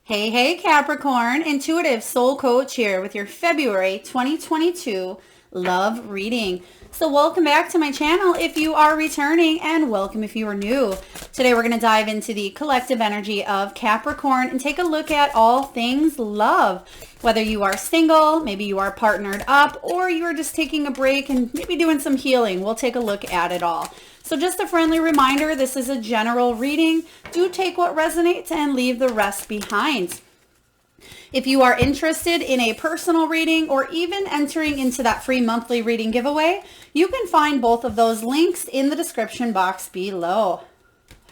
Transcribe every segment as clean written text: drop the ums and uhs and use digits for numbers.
Hey, hey, Capricorn, intuitive soul coach here with your February 2022 love reading. So welcome back to my channel if you are returning, and welcome if you are new. Today we're going to dive into the collective energy of Capricorn and take a look at all things love. Whether you are single, maybe you are partnered up, or you are just taking a break and maybe doing some healing, we'll take a look at it all. So just a friendly reminder, this is a general reading. Do take what resonates and leave the rest behind. If you are interested in a personal reading or even entering into that free monthly reading giveaway, you can find both of those links in the description box below.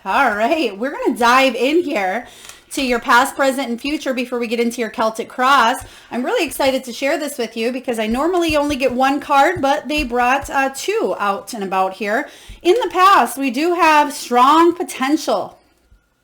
All right, we're going to dive in here to your past, present, and future before we get into your Celtic cross. I'm really excited to share this with you because I normally only get one card, but they brought two out and about here. In the past, we do have strong potential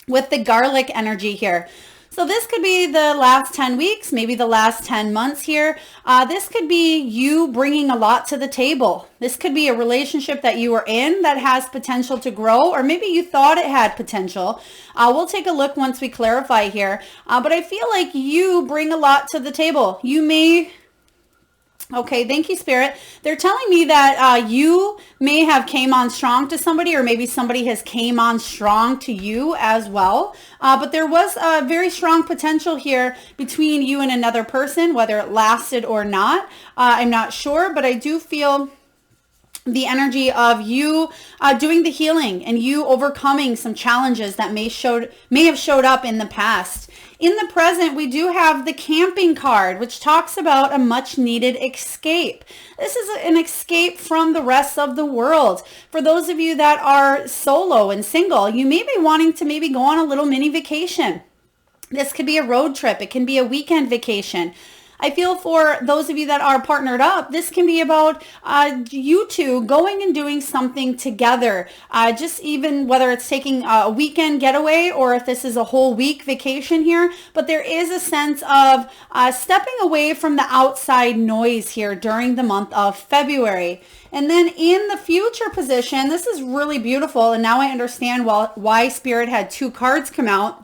with the garlic energy here. So this could be the last 10 weeks, maybe the last 10 months here. This could be you bringing a lot to the table. This could be a relationship that you are in that has potential to grow, or maybe you thought it had potential. We'll take a look once we clarify here. But I feel like you bring a lot to the table. You may... Okay, thank you, Spirit. They're telling me that you may have came on strong to somebody, or maybe somebody has came on strong to you as well. But there was a very strong potential here between you and another person, whether it lasted or not. I'm not sure, but I do feel the energy of you doing the healing and you overcoming some challenges that may have showed up in the past. In the present, we do have the camping card, which talks about a much needed escape. This is an escape from the rest of the world. For those of you that are solo and single, you may be wanting to maybe go on a little mini vacation. This could be a road trip. It can be a weekend vacation. I feel for those of you that are partnered up, this can be about you two going and doing something together. Just even whether it's taking a weekend getaway or if this is a whole week vacation here. But there is a sense of stepping away from the outside noise here during the month of February. And then in the future position, this is really beautiful. And now I understand why Spirit had two cards come out.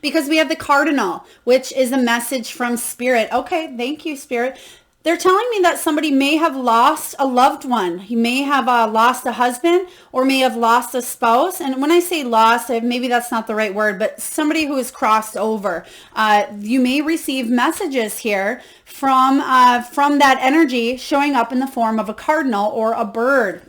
Because we have the Cardinal, which is a message from Spirit. Okay, thank you, Spirit. They're telling me that somebody may have lost a loved one. He may have lost a husband or may have lost a spouse. And when I say lost, maybe that's not the right word, but somebody who has crossed over. You may receive messages here from that energy showing up in the form of a cardinal or a bird.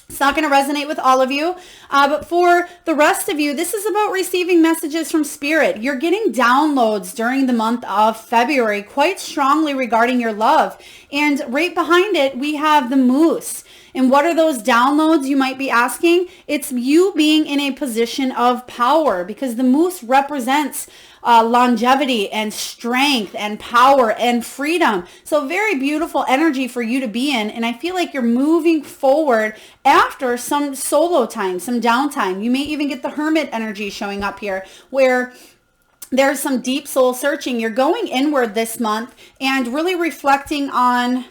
It's not going to resonate with all of you, but for the rest of you, this is about receiving messages from Spirit. You're getting downloads during the month of February quite strongly regarding your love. And right behind it, we have the Muse. And what are those downloads, you might be asking? It's you being in a position of power, because the Muse represents longevity and strength and power and freedom. So very beautiful energy for you to be in. And I feel like you're moving forward after some solo time, some downtime. You may even get the Hermit energy showing up here, where there's some deep soul searching. You're going inward this month and really reflecting on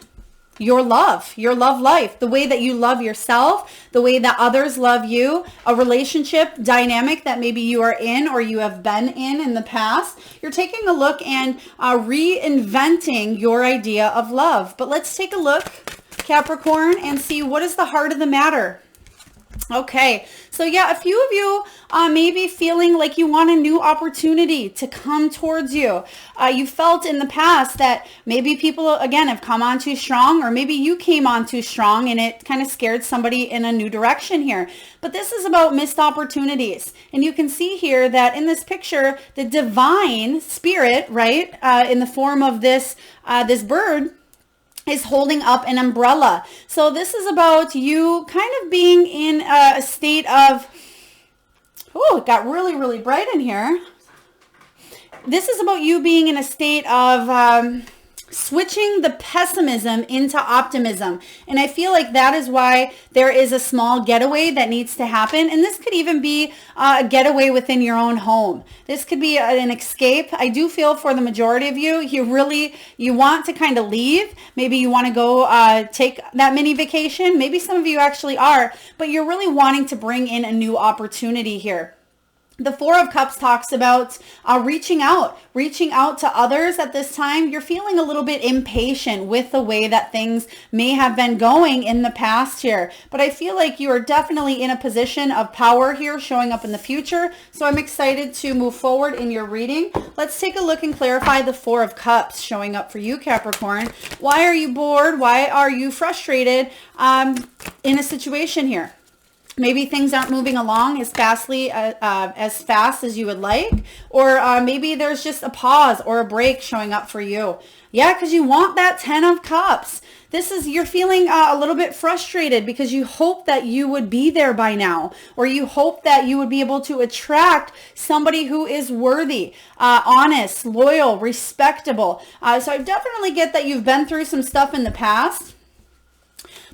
your love life, the way that you love yourself, the way that others love you, a relationship dynamic that maybe you are in or you have been in the past. You're taking a look and reinventing your idea of love. But let's take a look, Capricorn, and see what is the heart of the matter. Okay, so yeah, a few of you may be feeling like you want a new opportunity to come towards you. You felt in the past that maybe people, again, have come on too strong, or maybe you came on too strong and it kind of scared somebody in a new direction here. But this is about missed opportunities. And you can see here that in this picture, the divine spirit, right, in the form of this bird, is holding up an umbrella. So this is about you kind of being in a state of, oh, it got really, really bright in here. This is about you being in a state of switching the pessimism into optimism. And I feel like that is why there is a small getaway that needs to happen. And this could even be a getaway within your own home. This could be an escape. I do feel for the majority of you, you want to kind of leave. Maybe you want to go take that mini vacation. Maybe some of you actually are, but you're really wanting to bring in a new opportunity here. The Four of Cups talks about reaching out to others at this time. You're feeling a little bit impatient with the way that things may have been going in the past here. But I feel like you are definitely in a position of power here showing up in the future. So I'm excited to move forward in your reading. Let's take a look and clarify the Four of Cups showing up for you, Capricorn. Why are you bored? Why are you frustrated in a situation here? Maybe things aren't moving along as fast as you would like, or maybe there's just a pause or a break showing up for you. Yeah, because you want that 10 of Cups. You're feeling a little bit frustrated because you hope that you would be there by now, or you hope that you would be able to attract somebody who is worthy, honest, loyal, respectable. So I definitely get that you've been through some stuff in the past.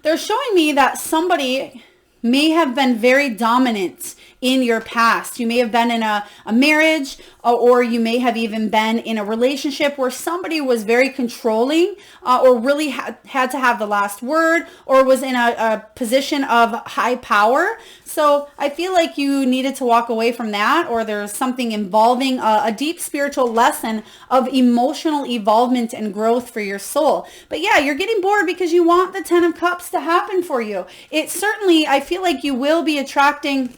They're showing me that somebody may have been very dominant in your past. You may have been in a marriage, or you may have even been in a relationship where somebody was very controlling, or really had to have the last word, or was in a position of high power. So I feel like you needed to walk away from that, or there's something involving a deep spiritual lesson of emotional evolvement and growth for your soul. But yeah, you're getting bored because you want the 10 of Cups to happen for you. It certainly, I feel like you will be attracting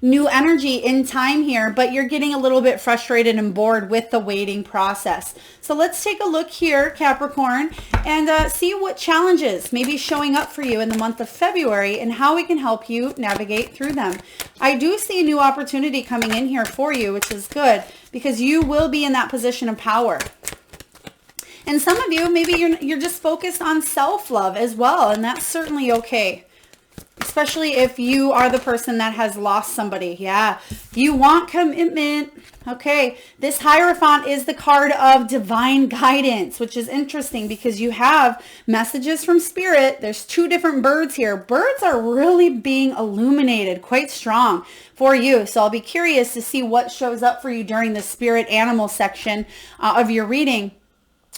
new energy in time here, but you're getting a little bit frustrated and bored with the waiting process. So let's take a look here, Capricorn, and see what challenges may be showing up for you in the month of February and how we can help you navigate through them. I do see a new opportunity coming in here for you, which is good because you will be in that position of power. And some of you, maybe you're just focused on self-love as well, and that's certainly okay. Especially if you are the person that has lost somebody. Yeah, you want commitment. Okay, this Hierophant is the card of divine guidance, which is interesting because you have messages from Spirit. There's two different birds here. Birds are really being illuminated quite strong for you. So I'll be curious to see what shows up for you during the Spirit Animal section of your reading.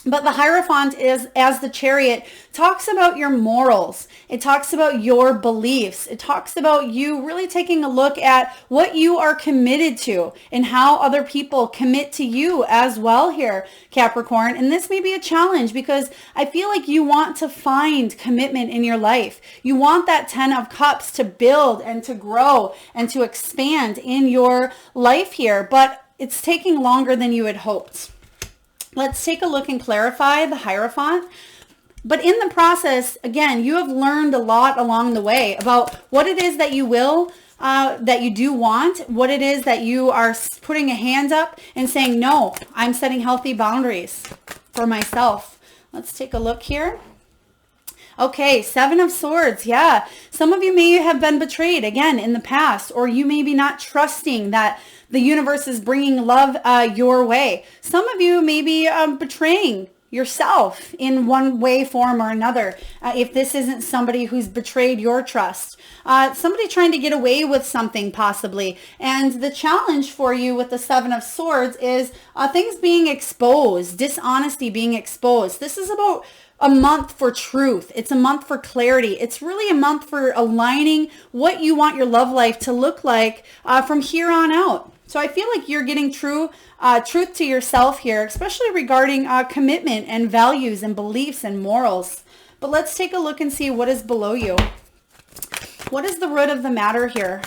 But the Hierophant is, as the Chariot, talks about your morals. It talks about your beliefs. It talks about you really taking a look at what you are committed to and how other people commit to you as well here, Capricorn. And this may be a challenge because I feel like you want to find commitment in your life. You want that 10 of Cups to build and to grow and to expand in your life here, but it's taking longer than you had hoped. Let's take a look and clarify the Hierophant. But in the process, again, you have learned a lot along the way about what it is that you will, that you do want, what it is that you are putting a hand up and saying, no, I'm setting healthy boundaries for myself. Let's take a look here. Okay, 7 of Swords. Yeah, some of you may have been betrayed again in the past, or you may be not trusting that the universe is bringing love your way. Some of you may be betraying yourself in one way, form, or another. If this isn't somebody who's betrayed your trust, somebody trying to get away with something possibly. And the challenge for you with the 7 of Swords is things being exposed, dishonesty being exposed. This is about a month for truth. It's a month for clarity. It's really a month for aligning what you want your love life to look like from here on out. So I feel like you're getting truth to yourself here, especially regarding commitment and values and beliefs and morals. But let's take a look and see what is below you. What is the root of the matter here?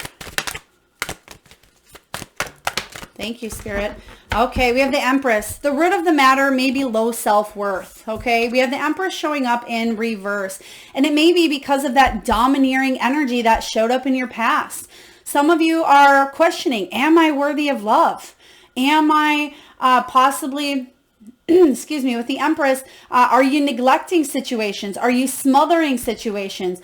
Thank you, Spirit. Okay, we have the Empress. The root of the matter may be low self-worth, okay? We have the Empress showing up in reverse. And it may be because of that domineering energy that showed up in your past. Some of you are questioning, am I worthy of love? Am I possibly, excuse me, with the Empress, are you neglecting situations? Are you smothering situations?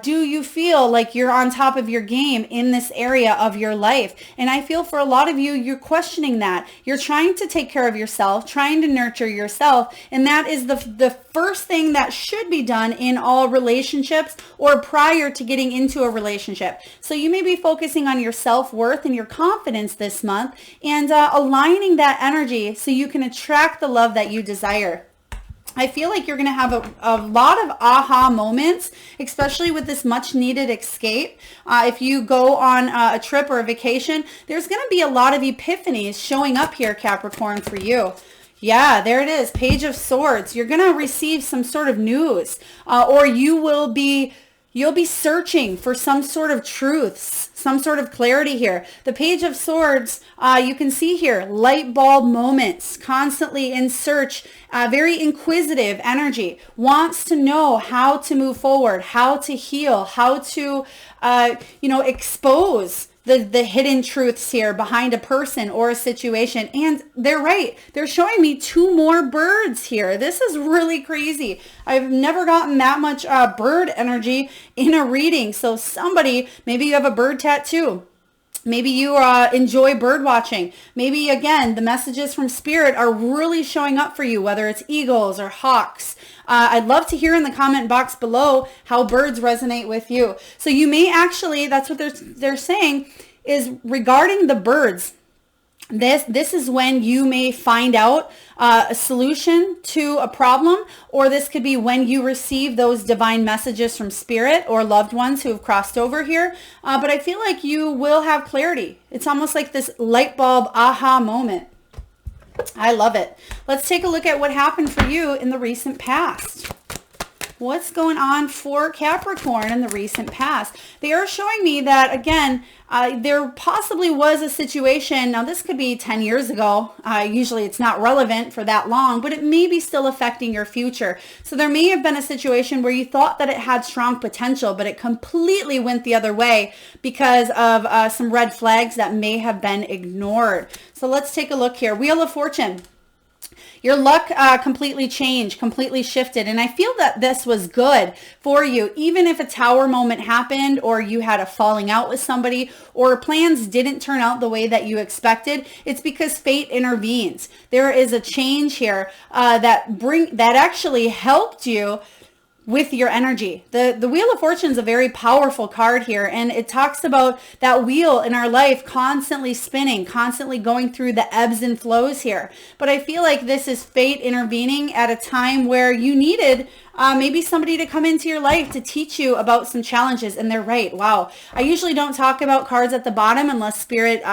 Do you feel like you're on top of your game in this area of your life? And I feel for a lot of you, you're questioning that. You're trying to take care of yourself, trying to nurture yourself. And that is the first thing that should be done in all relationships or prior to getting into a relationship. So you may be focusing on your self-worth and your confidence this month and aligning that energy so you can attract the love that you desire. I feel like you're going to have a lot of aha moments, especially with this much needed escape. If you go on a trip or a vacation, there's going to be a lot of epiphanies showing up here, Capricorn, for you. Yeah, there it is. Page of Swords. You're going to receive some sort of news, or you'll be searching for some sort of truths, some sort of clarity here. The Page of Swords, you can see here, light bulb moments, constantly in search, very inquisitive energy, wants to know how to move forward, how to heal, how to, expose the hidden truths here behind a person or a situation. And they're right. They're showing me 2 more birds here. This is really crazy. I've never gotten that much bird energy in a reading. So somebody, maybe you have a bird tattoo. Maybe you enjoy bird watching. Maybe, again, the messages from Spirit are really showing up for you, whether it's eagles or hawks. I'd love to hear in the comment box below how birds resonate with you. So you may actually, that's what they're saying, is regarding the birds. This is when you may find out a solution to a problem, or this could be when you receive those divine messages from Spirit or loved ones who have crossed over here. But I feel like you will have clarity. It's almost like this light bulb aha moment. I love it. Let's take a look at what happened for you in the recent past. What's going on for Capricorn in the recent past? They are showing me that, again, there possibly was a situation. Now, this could be 10 years ago. Usually it's not relevant for that long, but it may be still affecting your future. So there may have been a situation where you thought that it had strong potential, but it completely went the other way because of some red flags that may have been ignored. So let's take a look here. Wheel of Fortune. Your luck completely changed, completely shifted. And I feel that this was good for you. Even if a tower moment happened, or you had a falling out with somebody, or plans didn't turn out the way that you expected, it's because fate intervenes. There is a change here that actually helped you with your energy. The Wheel of Fortune is a very powerful card here, and it talks about that wheel in our life constantly spinning, constantly going through the ebbs and flows here. But I feel like this is fate intervening at a time where you needed maybe somebody to come into your life to teach you about some challenges, and they're right. Wow. I usually don't talk about cards at the bottom unless Spirit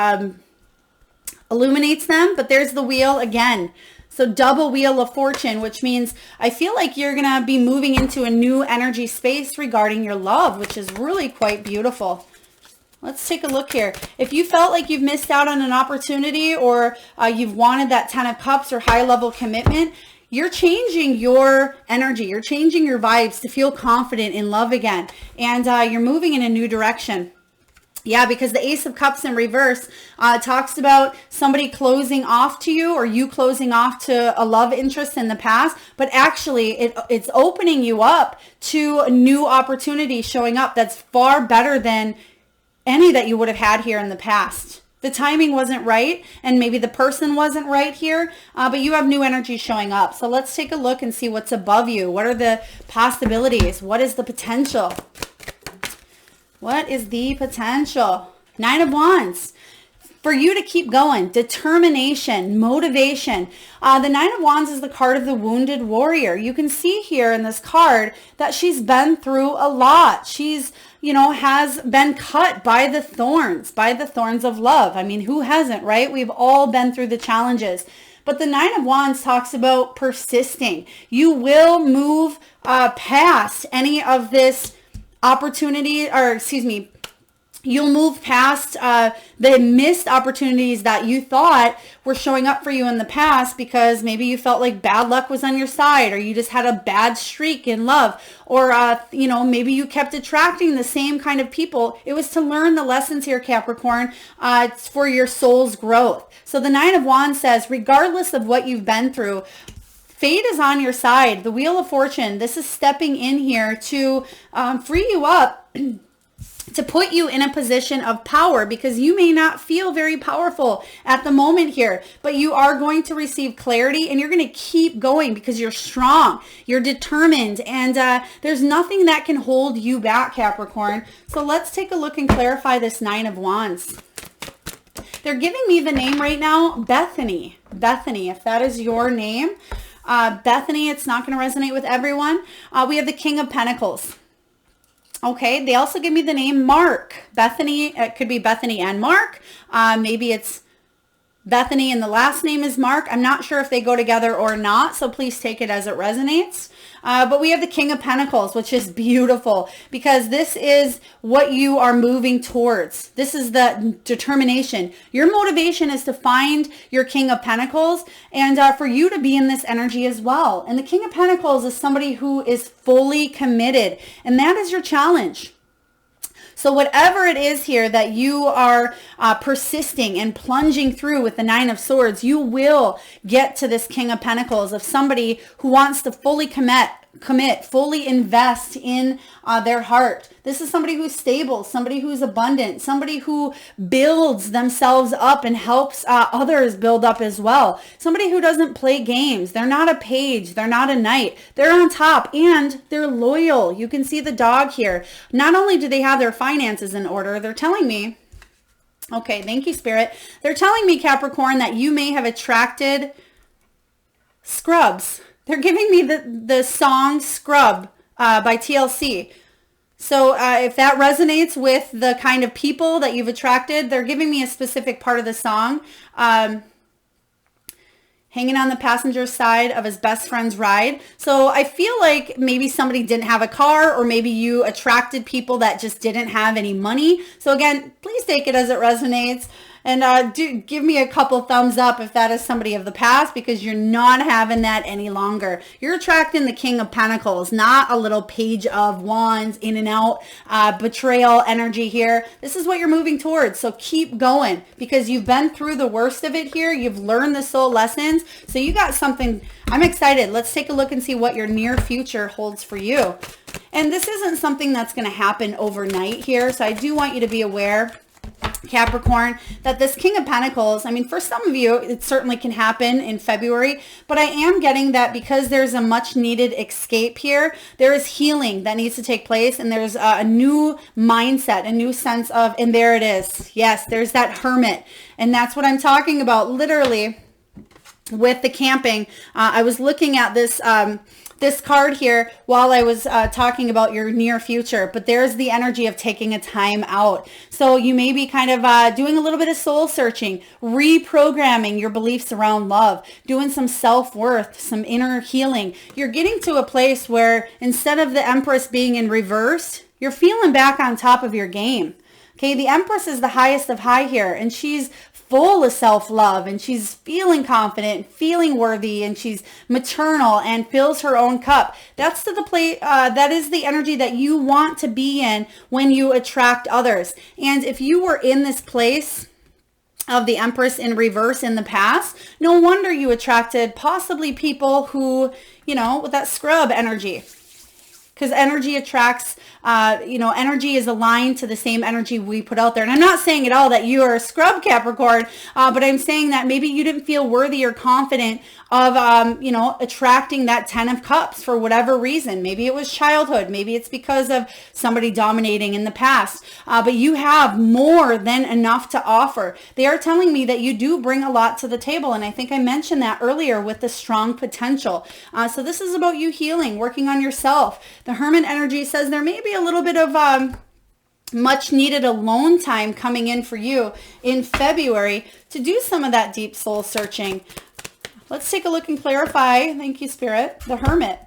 illuminates them, but there's the wheel again. So double Wheel of Fortune, which means I feel like you're going to be moving into a new energy space regarding your love, which is really quite beautiful. Let's take a look here. If you felt like you've missed out on an opportunity, or you've wanted that 10 of Cups or high level commitment, you're changing your energy. You're changing your vibes to feel confident in love again. And you're moving in a new direction. Yeah, because the Ace of Cups in reverse talks about somebody closing off to you, or you closing off to a love interest in the past, but actually it's opening you up to a new opportunity showing up that's far better than any that you would have had here in the past. The timing wasn't right, and maybe the person wasn't right here, but you have new energy showing up. So let's take a look and see what's above you. What are the possibilities? What is the potential? What is the potential? 9 of Wands. For you to keep going, determination, motivation. The 9 of Wands is the card of the wounded warrior. You can see here in this card that she's been through a lot. She's, has been cut by the thorns of love. I mean, who hasn't, right? We've all been through the challenges. But the 9 of Wands talks about persisting. You will move past any of this opportunity, you'll move past the missed opportunities that you thought were showing up for you in the past, because maybe you felt like bad luck was on your side, or you just had a bad streak in love, or maybe you kept attracting the same kind of people. It was to learn the lessons here, Capricorn. It's for your soul's growth. So the 9 of Wands says, regardless of what you've been through, fate is on your side. The Wheel of Fortune, this is stepping in here to free you up, to put you in a position of power, because you may not feel very powerful at the moment here, but you are going to receive clarity, and you're going to keep going because you're strong, you're determined, and there's nothing that can hold you back, Capricorn. So let's take a look and clarify this 9 of Wands. They're giving me the name right now, Bethany. Bethany, if that is your name. Bethany, it's not going to resonate with everyone. We have the King of Pentacles. Okay, they also give me the name Mark. Bethany, it could be Bethany and Mark. Maybe it's Bethany and the last name is Mark. I'm not sure if they go together or not, so please take it as it resonates. But we have the King of Pentacles, which is beautiful because this is what you are moving towards. This is the determination. Your motivation is to find your King of Pentacles and for you to be in this energy as well. And the King of Pentacles is somebody who is fully committed, and that is your challenge. So whatever it is here that you are persisting and plunging through with the Nine of Swords, you will get to this King of Pentacles of somebody who wants to fully commit, fully invest in their heart. This is somebody who's stable, somebody who's abundant, somebody who builds themselves up and helps others build up as well. Somebody who doesn't play games. They're not a page. They're not a knight. They're on top and they're loyal. You can see the dog here. Not only do they have their finances in order, they're telling me, okay, thank you, Spirit. They're telling me, Capricorn, that you may have attracted scrubs. They're giving me the song Scrub by TLC. So if that resonates with the kind of people that you've attracted, they're giving me a specific part of the song. Hanging on the passenger side of his best friend's ride. So I feel like maybe somebody didn't have a car, or maybe you attracted people that just didn't have any money. So again, please take it as it resonates. And do give me a couple thumbs up if that is somebody of the past, because you're not having that any longer. You're attracting the King of Pentacles, not a little Page of Wands in and out, betrayal energy here. This is what you're moving towards. So keep going, because you've been through the worst of it here. You've learned the soul lessons. So you got something. I'm excited. Let's take a look and see what your near future holds for you. And this isn't something that's going to happen overnight here. So I do want you to be aware, Capricorn, that this King of Pentacles, I mean, for some of you, it certainly can happen in February, but I am getting that because there's a much needed escape here. There is healing that needs to take place, and there's a new mindset, a new sense of, and there it is. Yes, there's that Hermit, and that's what I'm talking about, literally, with the camping. I was looking at this this card here while I was talking about your near future, but there's the energy of taking a time out. So you may be kind of doing a little bit of soul searching, reprogramming your beliefs around love, doing some self-worth, some inner healing. You're getting to a place where instead of the Empress being in reverse, you're feeling back on top of your game. Okay, the Empress is the highest of high here, and she's full of self-love, and she's feeling confident, feeling worthy, and she's maternal and fills her own cup. That's to the place, that is the energy that you want to be in when you attract others. And if you were in this place of the Empress in reverse in the past, no wonder you attracted possibly people who, you know, with that scrub energy. Because energy attracts, energy is aligned to the same energy we put out there. And I'm not saying at all that you are a scrub, Capricorn, but I'm saying that maybe you didn't feel worthy or confident of, attracting that 10 of Cups for whatever reason. Maybe it was childhood. Maybe it's because of somebody dominating in the past. But you have more than enough to offer. They are telling me that you do bring a lot to the table. And I think I mentioned that earlier with the strong potential. So this is about you healing, working on yourself. The Hermit energy says there may be a little bit of much needed alone time coming in for you in February to do some of that deep soul searching. Let's take a look and clarify. Thank you, Spirit. The Hermit.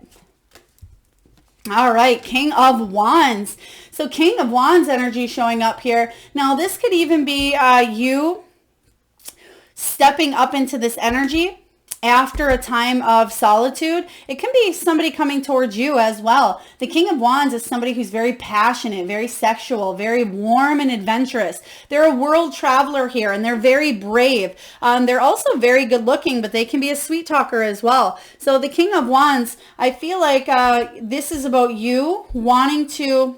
All right, King of Wands. So King of Wands energy showing up here. Now, this could even be you stepping up into this energy after a time of solitude. It can be somebody coming towards you as well. The King of Wands is somebody who's very passionate, very sexual, very warm and adventurous. They're a world traveler here, and they're very brave. They're also very good looking, but they can be a sweet talker as well. So the King of Wands, I feel like this is about you wanting to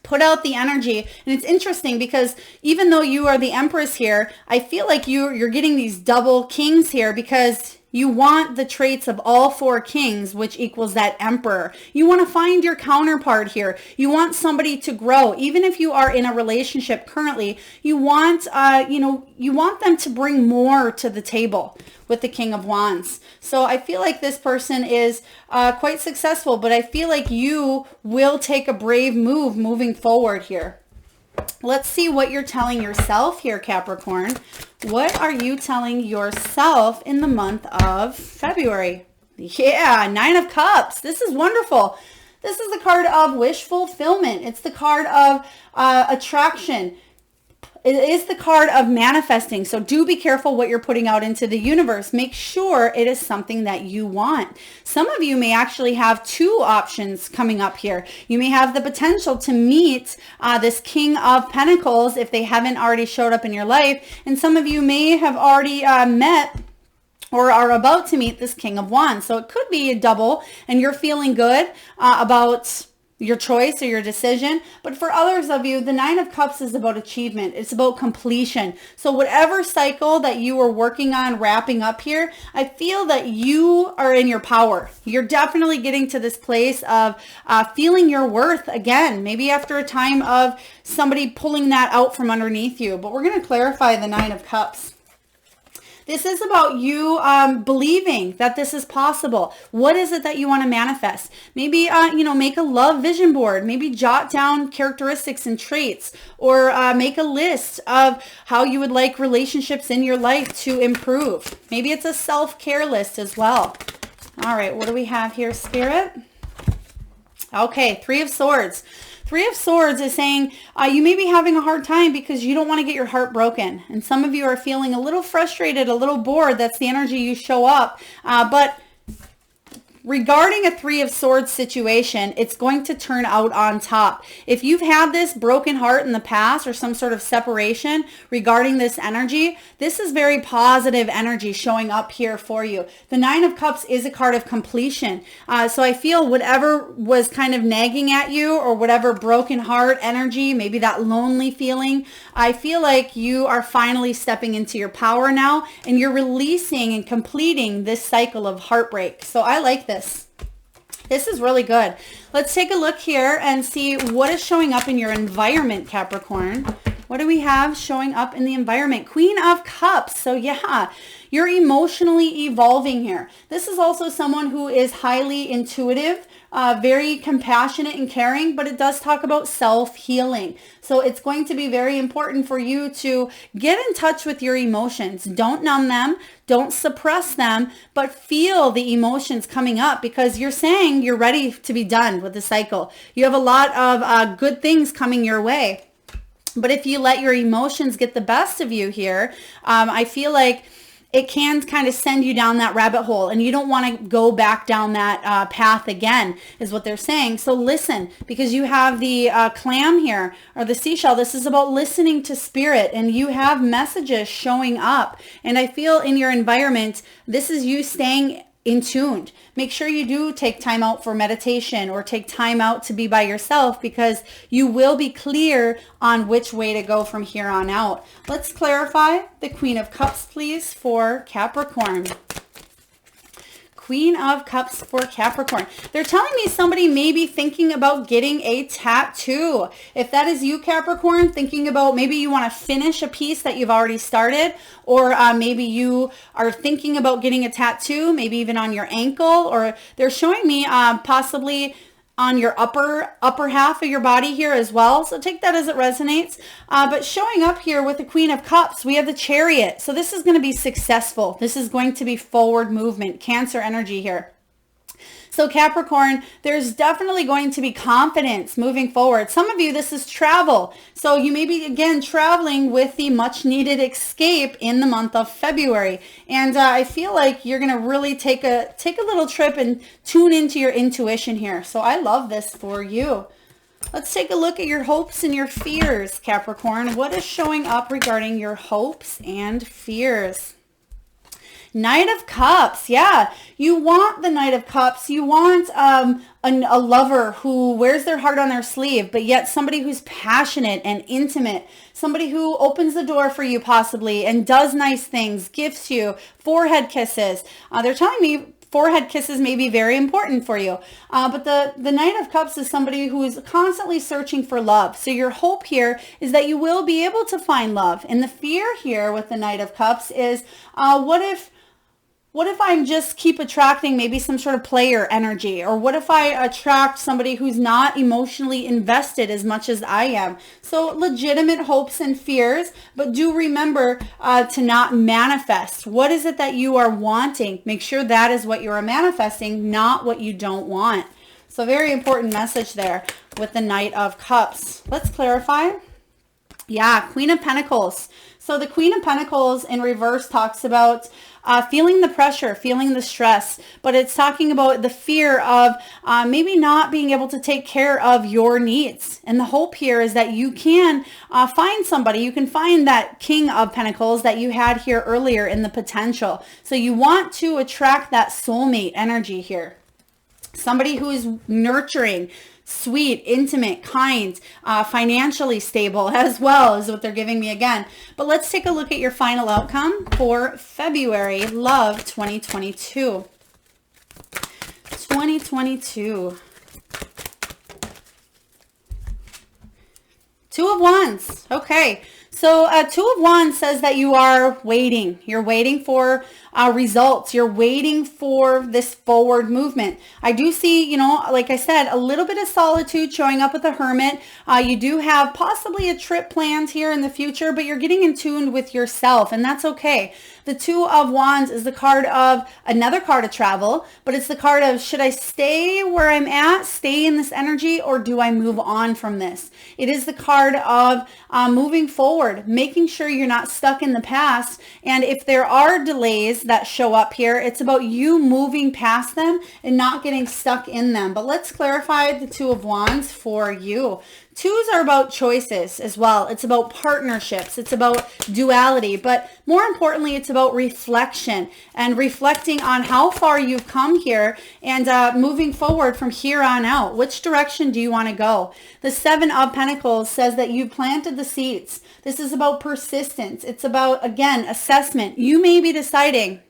put out the energy. And it's interesting because even though you are the Empress here, I feel like you're getting these double kings here because You want the traits of all four kings, which equals that emperor. You want to find your counterpart here. You want somebody to grow. Even if you are in a relationship currently, you want, you want them to bring more to the table with the King of Wands. So I feel like this person is quite successful, but I feel like you will take a brave move moving forward here. Let's see what you're telling yourself here, Capricorn. What are you telling yourself in the month of February? Yeah, Nine of Cups. This is wonderful. This is the card of wish fulfillment. It's the card of attraction. It is the card of manifesting. So do be careful what you're putting out into the universe. Make sure it is something that you want. Some of you may actually have two options coming up here. You may have the potential to meet this King of Pentacles if they haven't already showed up in your life. And some of you may have already met or are about to meet this King of Wands. So it could be a double and you're feeling good about your choice or your decision. But for others of you, the Nine of Cups is about achievement. It's about completion. So whatever cycle that you are working on wrapping up here, I feel that you are in your power. You're definitely getting to this place of feeling your worth again, maybe after a time of somebody pulling that out from underneath you. But we're going to clarify the Nine of Cups. This is about you believing that this is possible. What is it that you want to manifest? Maybe, make a love vision board. Maybe jot down characteristics and traits, or make a list of how you would like relationships in your life to improve. Maybe it's a self-care list as well. All right, what do we have here, Spirit? Okay, Three of Swords. Three of Swords is saying you may be having a hard time because you don't want to get your heart broken. And some of you are feeling a little frustrated, a little bored. That's the energy you show up. But regarding a Three of Swords situation, it's going to turn out on top. If you've had this broken heart in the past or some sort of separation regarding this energy, this is very positive energy showing up here for you. The Nine of Cups is a card of completion. So I feel whatever was kind of nagging at you or whatever broken heart energy, maybe that lonely feeling, I feel like you are finally stepping into your power now and you're releasing and completing this cycle of heartbreak. So I like this. This is really good. Let's take a look here and see what is showing up in your environment, Capricorn. What do we have showing up in the environment? Queen of Cups. So yeah, you're emotionally evolving here. This is also someone who is highly intuitive, very compassionate and caring, but it does talk about self-healing. So it's going to be very important for you to get in touch with your emotions. Don't numb them. Don't suppress them, but feel the emotions coming up because you're saying you're ready to be done with the cycle. You have a lot of good things coming your way. But if you let your emotions get the best of you here, I feel like it can kind of send you down that rabbit hole and you don't want to go back down that path again is what they're saying. So listen, because you have the clam here or the seashell. This is about listening to spirit and you have messages showing up. And I feel in your environment, this is you staying in tuned. Make sure you do take time out for meditation or take time out to be by yourself because you will be clear on which way to go from here on out. Let's clarify the Queen of Cups, please, for Capricorn. Queen of Cups for Capricorn. They're telling me somebody may be thinking about getting a tattoo. If that is you, Capricorn, thinking about maybe you want to finish a piece that you've already started, or maybe you are thinking about getting a tattoo, maybe even on your ankle, or they're showing me possibly on your upper half of your body here as well. So take that as it resonates. But showing up here with the Queen of Cups, we have the Chariot. So this is going to be successful. This is going to be forward movement, Cancer energy here. So Capricorn, there's definitely going to be confidence moving forward. Some of you, this is travel. So you may be, again, traveling with the much needed escape in the month of February. And I feel like you're going to really take a little trip and tune into your intuition here. So I love this for you. Let's take a look at your hopes and your fears, Capricorn. What is showing up regarding your hopes and fears? Knight of Cups. Yeah, you want the Knight of Cups. You want a lover who wears their heart on their sleeve, but yet somebody who's passionate and intimate, somebody who opens the door for you possibly and does nice things, gifts you, forehead kisses. They're telling me forehead kisses may be very important for you. But the Knight of Cups is somebody who is constantly searching for love. So your hope here is that you will be able to find love. And the fear here with the Knight of Cups is, what if I just keep attracting maybe some sort of player energy? Or what if I attract somebody who's not emotionally invested as much as I am? So legitimate hopes and fears, but do remember to not manifest. What is it that you are wanting? Make sure that is what you are manifesting, not what you don't want. So very important message there with the Knight of Cups. Let's clarify. Yeah, Queen of Pentacles. So the Queen of Pentacles in reverse talks about feeling the pressure, feeling the stress, but it's talking about the fear of maybe not being able to take care of your needs. And the hope here is that you can find somebody, you can find that King of Pentacles that you had here earlier in the potential. So you want to attract that soulmate energy here. Somebody who is nurturing, sweet, intimate, kind, financially stable as well is what they're giving me again. But let's take a look at your final outcome for February love 2022. 2022. Two of Wands. Okay. So Two of Wands says that you are waiting. You're waiting for results. You're waiting for this forward movement. I do see, like I said, a little bit of solitude showing up with the Hermit. You do have possibly a trip planned here in the future, but you're getting in tune with yourself, and that's okay. The Two of Wands is the card of another card of travel, but it's the card of, should I stay where I'm at, stay in this energy, or do I move on from this? It is the card of moving forward, making sure you're not stuck in the past. And if there are delays that show up here, it's about you moving past them and not getting stuck in them. But let's clarify the Two of Wands for you. Twos are about choices as well. It's about partnerships. It's about duality. But more importantly, it's about reflection and reflecting on how far you've come here and moving forward from here on out. Which direction do you want to go? The Seven of Pentacles says that you planted the seeds. This is about persistence. It's about, again, assessment. You may be deciding,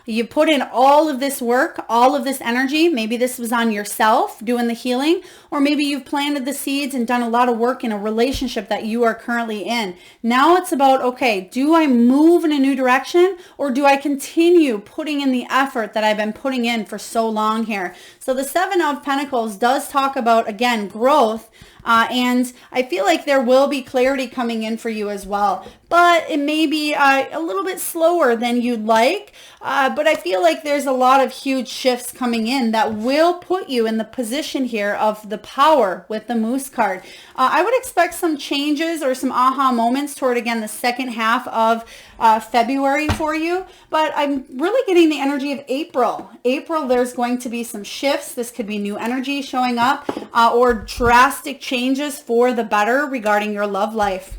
you put in all of this work, all of this energy. Maybe this was on yourself doing the healing, or maybe you've planted the seeds and done a lot of work in a relationship that you are currently in. Now it's about, okay, do I move in a new direction, or do I continue putting in the effort that I've been putting in for so long here? So the Seven of Pentacles does talk about, again, growth. And I feel like there will be clarity coming in for you as well, but it may be a little bit slower than you'd like. But I feel like there's a lot of huge shifts coming in that will put you in the position here of the power with the Moose card. I would expect some changes or some aha moments toward, again, the second half of February for you, but I'm really getting the energy of April. April, there's going to be some shifts. This could be new energy showing up or drastic changes for the better regarding your love life.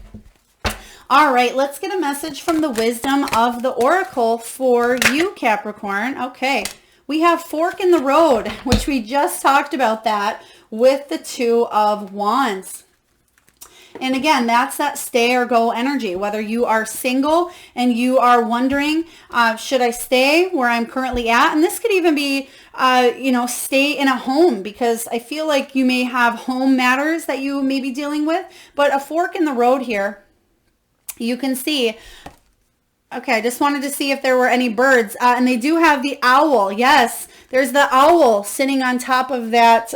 All right, let's get a message from the wisdom of the Oracle for you, Capricorn. Okay, we have fork in the road, which we just talked about that with the Two of Wands. And again, that's that stay or go energy. Whether you are single and you are wondering, should I stay where I'm currently at? And this could even be, stay in a home, because I feel like you may have home matters that you may be dealing with. But a fork in the road here, you can see. Okay, I just wanted to see if there were any birds. And they do have the owl. Yes, there's the owl sitting on top of that.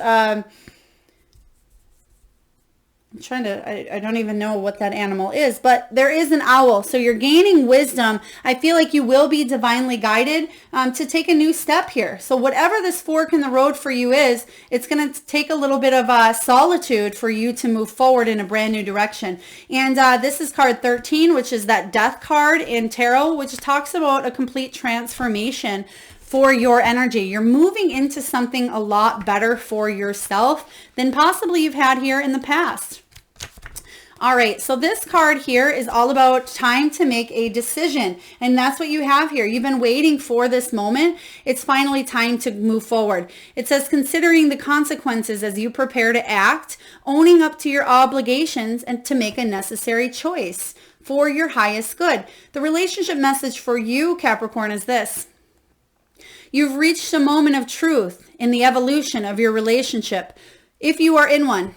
I'm trying to, I don't even know what that animal is, but there is an owl. So you're gaining wisdom. I feel like you will be divinely guided to take a new step here. So whatever this fork in the road for you is, it's going to take a little bit of solitude for you to move forward in a brand new direction. And this is card 13, which is that death card in tarot, which talks about a complete transformation for your energy. You're moving into something a lot better for yourself than possibly you've had here in the past. All right, so this card here is all about time to make a decision. And that's what you have here. You've been waiting for this moment. It's finally time to move forward. It says, considering the consequences as you prepare to act, owning up to your obligations and to make a necessary choice for your highest good. The relationship message for you, Capricorn, is this. You've reached a moment of truth in the evolution of your relationship, if you are in one.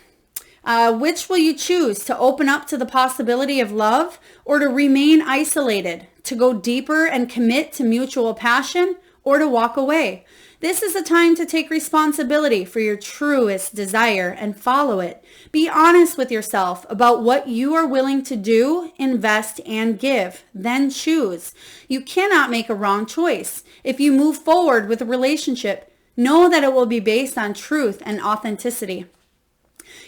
Which will you choose, to open up to the possibility of love or to remain isolated, to go deeper and commit to mutual passion, or to walk away? This is a time to take responsibility for your truest desire and follow it. Be honest with yourself about what you are willing to do, invest, and give. Then choose. You cannot make a wrong choice. If you move forward with a relationship, know that it will be based on truth and authenticity.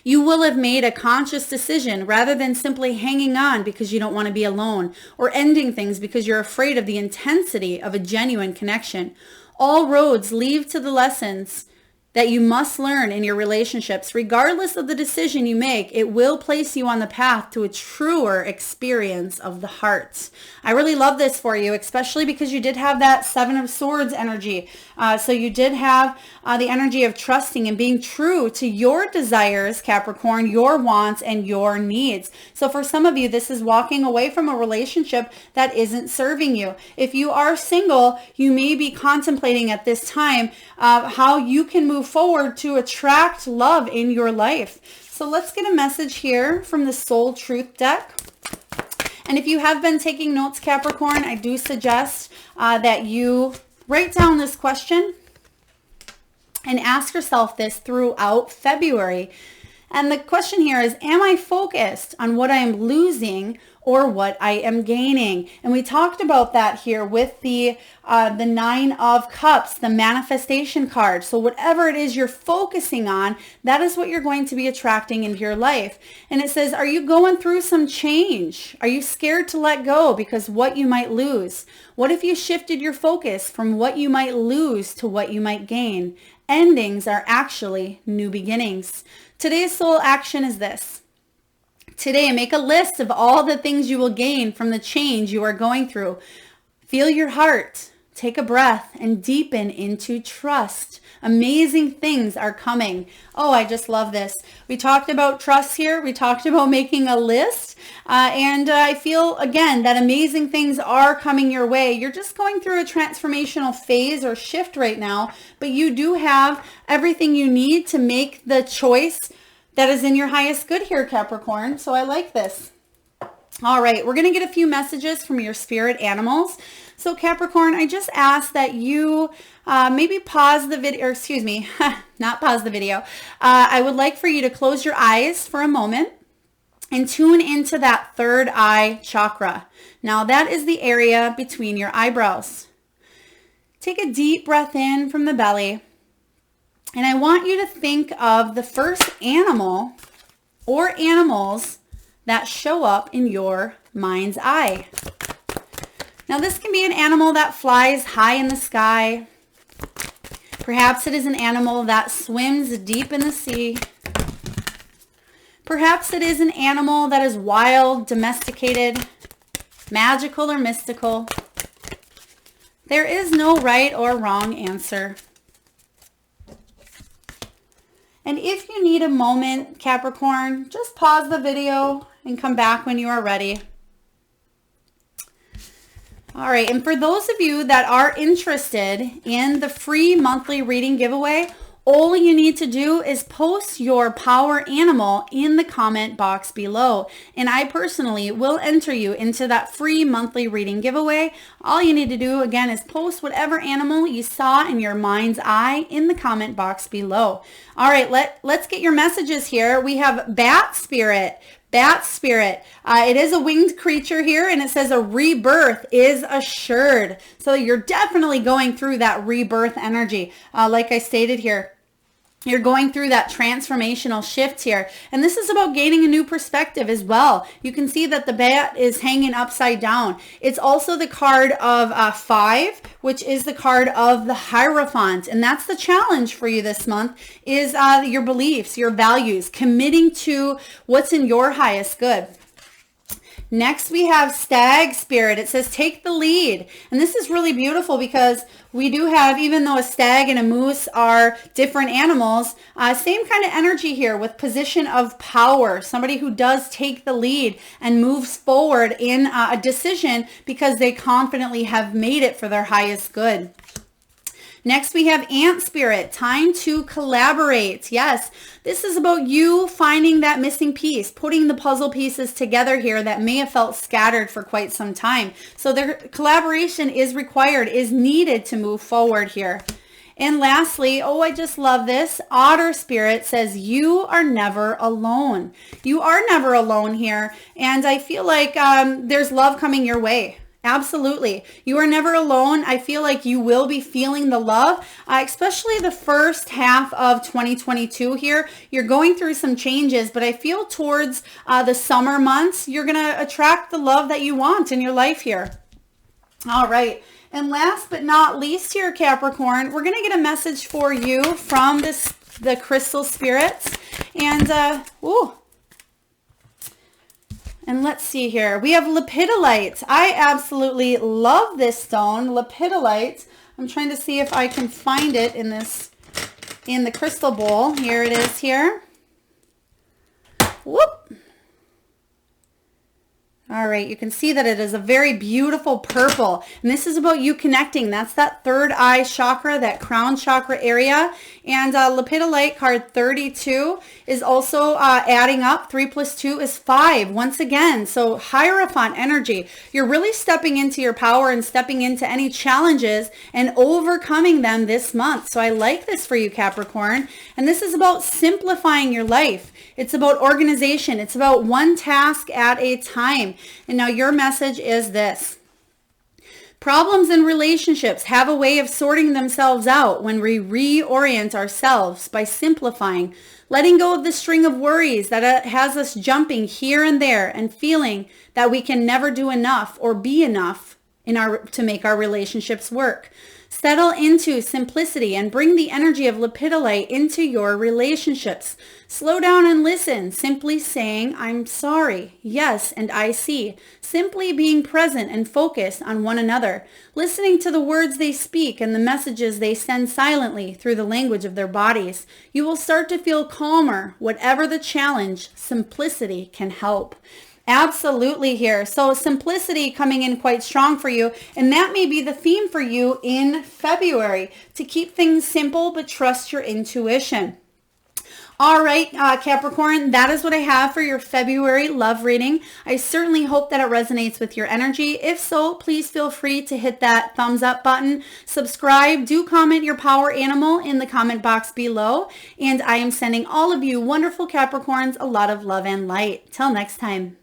You will have made a conscious decision rather than simply hanging on because you don't want to be alone, or ending things because you're afraid of the intensity of a genuine connection. All roads lead to the lessons that you must learn in your relationships. Regardless of the decision you make, it will place you on the path to a truer experience of the heart. I really love this for you, especially because you did have that Seven of Swords energy. So you did have the energy of trusting and being true to your desires, Capricorn, your wants and your needs. So for some of you, this is walking away from a relationship that isn't serving you. If you are single, you may be contemplating at this time how you can move forward to attract love in your life. So let's get a message here from the Soul Truth deck. And if you have been taking notes, Capricorn, I do suggest that you write down this question and ask yourself this throughout February. And the question here is, am I focused on what I am losing or what I am gaining? And we talked about that here with the Nine of Cups, the manifestation card. So whatever it is you're focusing on, that is what you're going to be attracting into your life. And it says, are you going through some change? Are you scared to let go because what you might lose? What if you shifted your focus from what you might lose to what you might gain? Endings are actually new beginnings. Today's soul action is this. Today, make a list of all the things you will gain from the change you are going through. Feel your heart. Take a breath and deepen into trust. Amazing things are coming. Oh, I just love this. We talked about trust here. We talked about making a list. And I feel, again, that amazing things are coming your way. You're just going through a transformational phase or shift right now, but you do have everything you need to make the choice that is in your highest good here, Capricorn. So I like this. All right, we're going to get a few messages from your spirit animals. So Capricorn, I just ask that you maybe pause the video, or excuse me, not pause the video. I would like for you to close your eyes for a moment and tune into that third eye chakra. Now that is the area between your eyebrows. Take a deep breath in from the belly. And I want you to think of the first animal or animals that show up in your mind's eye. Now this can be an animal that flies high in the sky. Perhaps it is an animal that swims deep in the sea. Perhaps it is an animal that is wild, domesticated, magical, or mystical. There is no right or wrong answer. And if you need a moment, Capricorn, just pause the video and come back when you are ready. All right, and for those of you that are interested in the free monthly reading giveaway, all you need to do is post your power animal in the comment box below. And I personally will enter you into that free monthly reading giveaway. All you need to do, again, is post whatever animal you saw in your mind's eye in the comment box below. All right, let's get your messages here. We have Bat Spirit. Bat Spirit. It is a winged creature here, and it says a rebirth is assured. So you're definitely going through that rebirth energy, like I stated here. You're going through that transformational shift here. And this is about gaining a new perspective as well. You can see that the bat is hanging upside down. It's also the card of 5, which is the card of the Hierophant. And that's the challenge for you this month is your beliefs, your values, committing to what's in your highest good. Next, we have Stag Spirit. It says, take the lead. And this is really beautiful because we do have, even though a stag and a moose are different animals, same kind of energy here with position of power. Somebody who does take the lead and moves forward in a decision because they confidently have made it for their highest good. Next, we have Ant Spirit, time to collaborate. Yes, this is about you finding that missing piece, putting the puzzle pieces together here that may have felt scattered for quite some time. So their collaboration is required, is needed to move forward here. And lastly, oh, I just love this. Otter Spirit says, you are never alone. You are never alone here. And I feel like there's love coming your way. Absolutely. You are never alone. I feel like you will be feeling the love, especially the first half of 2022 here. You're going through some changes, but I feel towards the summer months, you're going to attract the love that you want in your life here. All right. And last but not least here, Capricorn, we're going to get a message for you from the crystal spirits. And, and let's see here. We have lepidolite. I absolutely love this stone, lepidolite. I'm trying to see if I can find it in the crystal bowl. Here it is here. Whoop. All right, you can see that it is a very beautiful purple, and this is about you connecting. That's that third eye chakra, that crown chakra area. And lepidolite card 32 is also adding up. 3 plus 2 is 5 once again. So Hierophant energy. You're really stepping into your power and stepping into any challenges and overcoming them this month. So I like this for you, Capricorn. And this is about simplifying your life. It's about organization. It's about one task at a time. And now your message is this. Problems in relationships have a way of sorting themselves out when we reorient ourselves by simplifying, letting go of the string of worries that has us jumping here and there and feeling that we can never do enough or be enough to make our relationships work. Settle into simplicity and bring the energy of lepidolite into your relationships. Slow down and listen, simply saying, I'm sorry, yes, and I see. Simply being present and focused on one another, listening to the words they speak and the messages they send silently through the language of their bodies. You will start to feel calmer. Whatever the challenge, simplicity can help. Absolutely here. So simplicity coming in quite strong for you. And that may be the theme for you in February, to keep things simple, but trust your intuition. All right, Capricorn, that is what I have for your February love reading. I certainly hope that it resonates with your energy. If so, please feel free to hit that thumbs up button, subscribe, do comment your power animal in the comment box below. And I am sending all of you wonderful Capricorns a lot of love and light. Till next time.